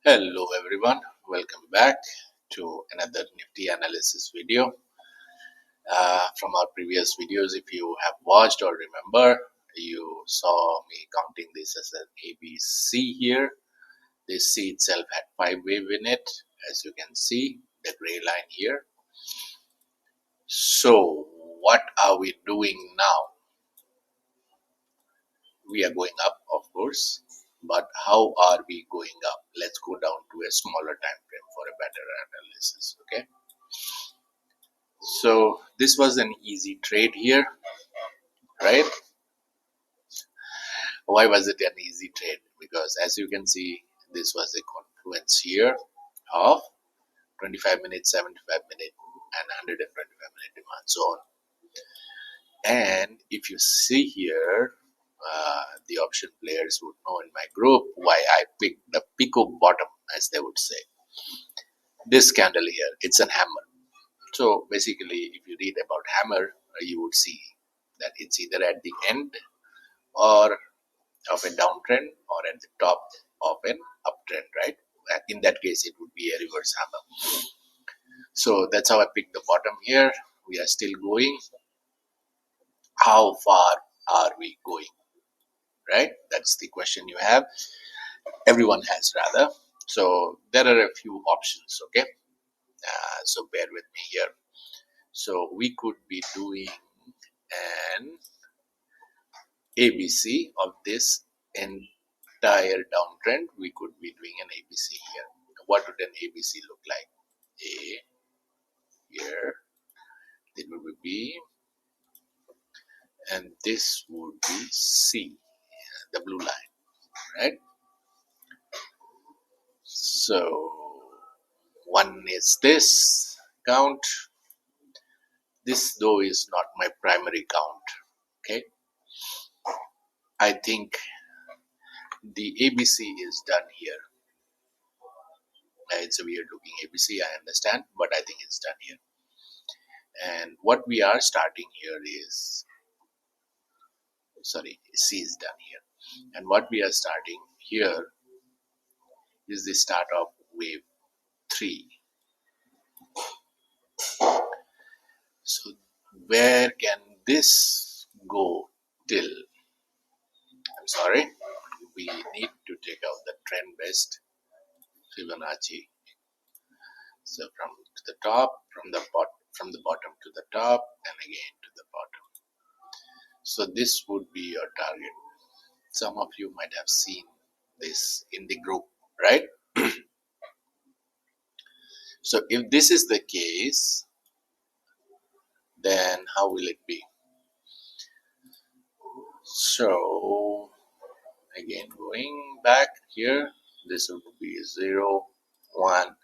Hello everyone, welcome back to another Nifty analysis video. From our previous videos, if you have watched or remember, you saw me counting this as an ABC here. This C itself had 5 wave in it, as you can see, the gray line here. So what are we doing now? We are going up, of course, but how are we going up? Let's go down to a smaller time frame for a better analysis, okay? So this was an easy trade here, right? Why was it an easy trade? Because as you can see, this was a confluence here of 25 minute, 75-minute and 125-minute demand zone. And if you see here, the option players would know in my group why I picked the Pico bottom, as they would say. This candle here, it's a hammer. So basically, if you read about hammer, you would see that it's either at the end or of a downtrend or at the top of an uptrend, right? In that case, it would be a reverse hammer. So that's how I picked the bottom here. We are still going. How far are we going, right? That's the question you have. Everyone has, rather. So there are a few options, okay? So bear with me here. So we could be doing an ABC of this entire downtrend. We could be doing an ABC here. What would an ABC look like? A here, it would be B, and this would be C, the blue line, right? So one is this count. This though is not my primary count, okay? I think the ABC is done here. It's a weird looking ABC, I understand, but I think it's done here. And what we are starting here is, sorry, C is done here. And what we are starting here is the start of wave 3. So where can this go till? I'm sorry, we need to take out the trend based Fibonacci. So from to the top, from the bottom to the top, and again to the bottom. So this would be your target. Some of you might have seen this in the group, right? So if this is the case, then how will it be? So again, going back here, this would be 0, 1,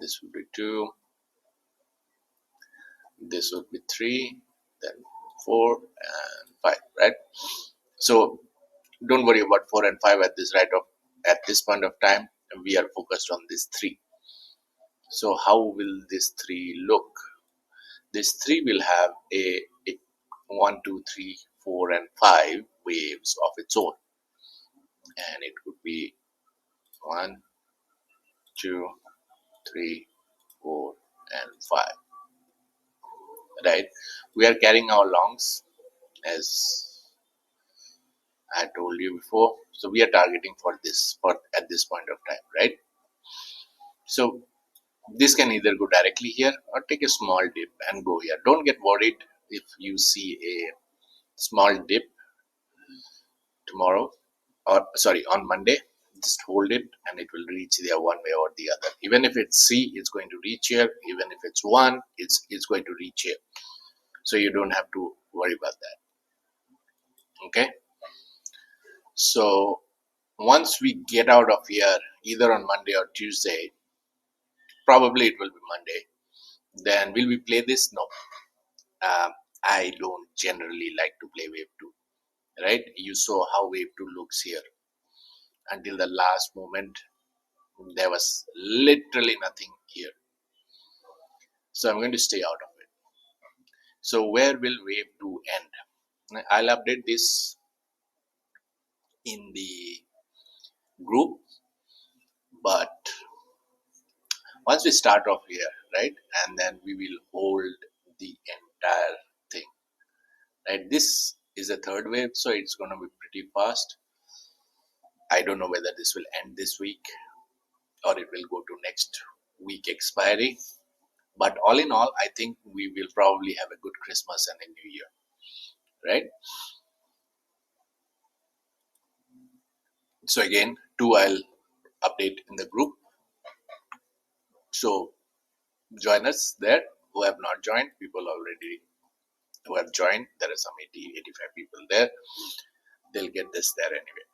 this would be 2, this would be 3, then 4 and 5, right? So don't worry about 4 and 5 at this point of time. We are focused on this 3. So how will this 3 look? This 3 will have a 1, 2, 3, 4 and 5 waves of its own, and it would be 1, 2, 3, 4 and 5, right? We are carrying our longs, as I told you before. So we are targeting for this at this point of time, right? So this can either go directly here or take a small dip and go here. Don't get worried if you see a small dip tomorrow, or sorry, on Monday. Just hold it and it will reach there one way or the other. Even if it's C, it's going to reach here. Even if it's 1, it's going to reach here. So you don't have to worry about that. Okay. So once we get out of here, either on Monday or Tuesday, probably it will be Monday, then will we play this? No. I don't generally like to play wave 2, right? You saw how wave 2 looks here. Until the last moment, there was literally nothing here. So I'm going to stay out of it. So where will wave 2 end? I'll update this in the group. Once we start off here, right, and then we will hold the entire thing, right? This is a third wave, so it's going to be pretty fast. I don't know whether this will end this week or it will go to next week expiry. But all in all, I think we will probably have a good Christmas and a New Year, right? So again, two I'll update in the group. So join us there who have not joined. People already who have joined, there are some 80, 85 people there. They'll get this there anyway.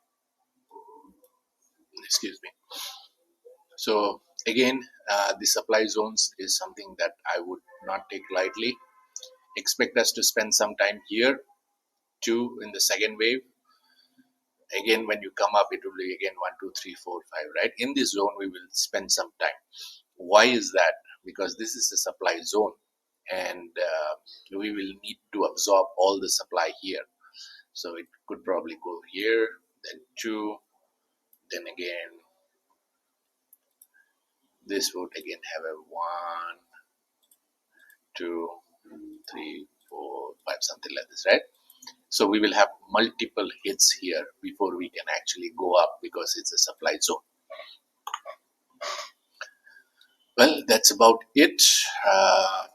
Excuse me. So again, the supply zones is something that I would not take lightly. Expect us to spend some time here too in the second wave. Again, when you come up, it will be again 1, 2, 3, 4, 5, right? In this zone, we will spend some time. Why is that? Because this is a supply zone and we will need to absorb all the supply here. So it could probably go here, then 2, then again, this would again have a 1, 2, 3, 4, 5, something like this, right? So we will have multiple hits here before we can actually go up because it's a supply zone. Well, that's about it.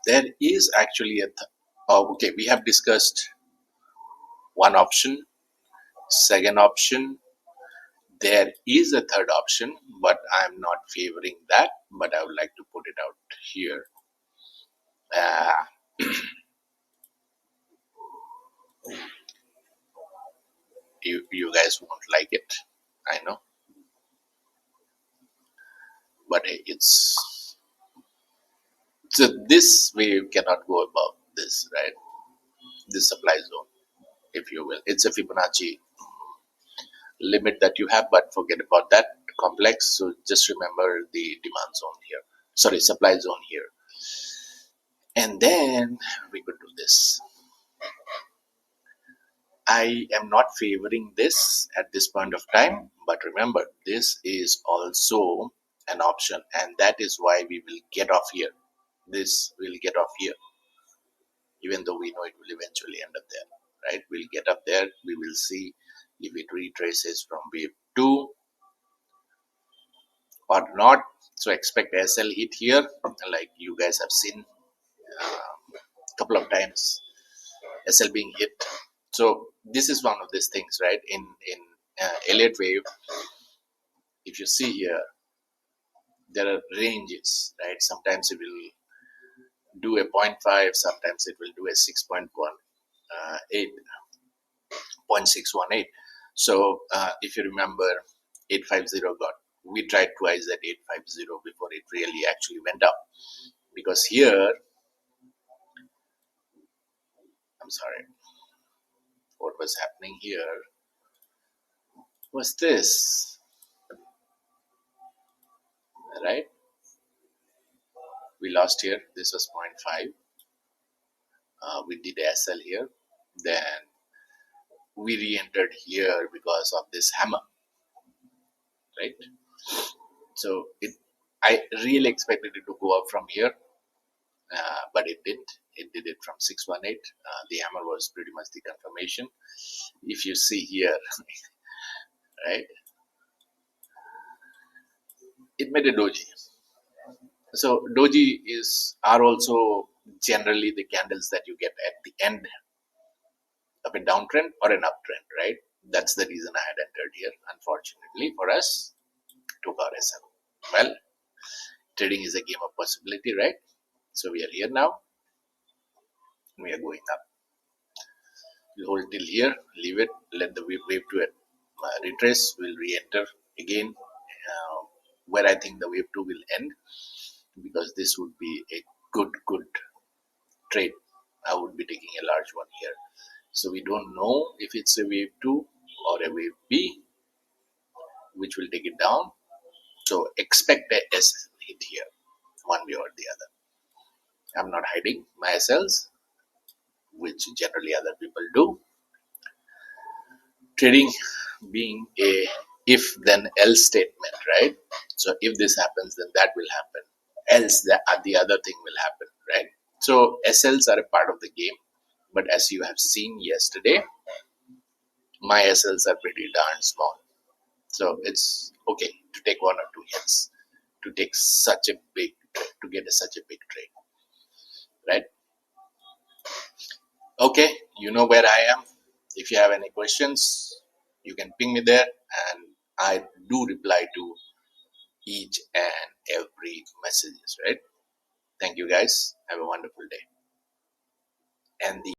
There is actually okay, we have discussed one option, second option. There is a third option, but I'm not favoring that. But I would like to put it out here. Uh, you guys won't like it, I know, but hey, it's so this wave cannot go above this, right? This supply zone, if you will. It's a Fibonacci limit that you have, but forget about that complex. So just remember the demand zone here. Sorry, supply zone here. And then we could do this. I am not favoring this at this point of time, but remember, this is also an option, and that is why we will get off here. This will get off here, even though we know it will eventually end up there, right? We'll get up there. We will see if it retraces from wave 2 or not. So expect SL hit here, like you guys have seen a couple of times, SL being hit. So this is one of these things, right? In Elliott wave, if you see here, there are ranges, right? Sometimes it will do a 0.5, sometimes it will do a 0.618. So if you remember, 850 got, we tried twice at 850 before it really actually went up. Because here, I'm sorry, what was happening here was this, right? We lost here, this was 0.5. We did SL here, then we re-entered here because of this hammer, right? So I really expected it to go up from here, but it didn't. It did it from 618. The hammer was pretty much the confirmation. If you see here, right, it made a doji. So doji are also generally the candles that you get at the end of a downtrend or an uptrend, right? That's the reason I had entered here. Unfortunately for us, took our SM. Well, trading is a game of possibility, right? So we are here now. We are going up. We'll hold till here, leave it, let the wave to it retrace. We'll re-enter again where I think the wave 2 will end, because this would be a good trade. I would be taking a large one here. So we don't know if it's a wave 2 or a wave B, which will take it down. So expect a S hit here, one way or the other. I'm not hiding my SLs, which generally other people do. Trading being a if then else statement, right? So if this happens, then that will happen. else the other thing will happen, right? So SLs are a part of the game, but as you have seen yesterday, my SLs are pretty darn small. So it's okay to take one or two hits to take such a big to get such a big trade, right? Okay, you know where I am. If you have any questions, you can ping me there, and I do reply to each and every messages, right? Thank you guys. Have a wonderful day. And the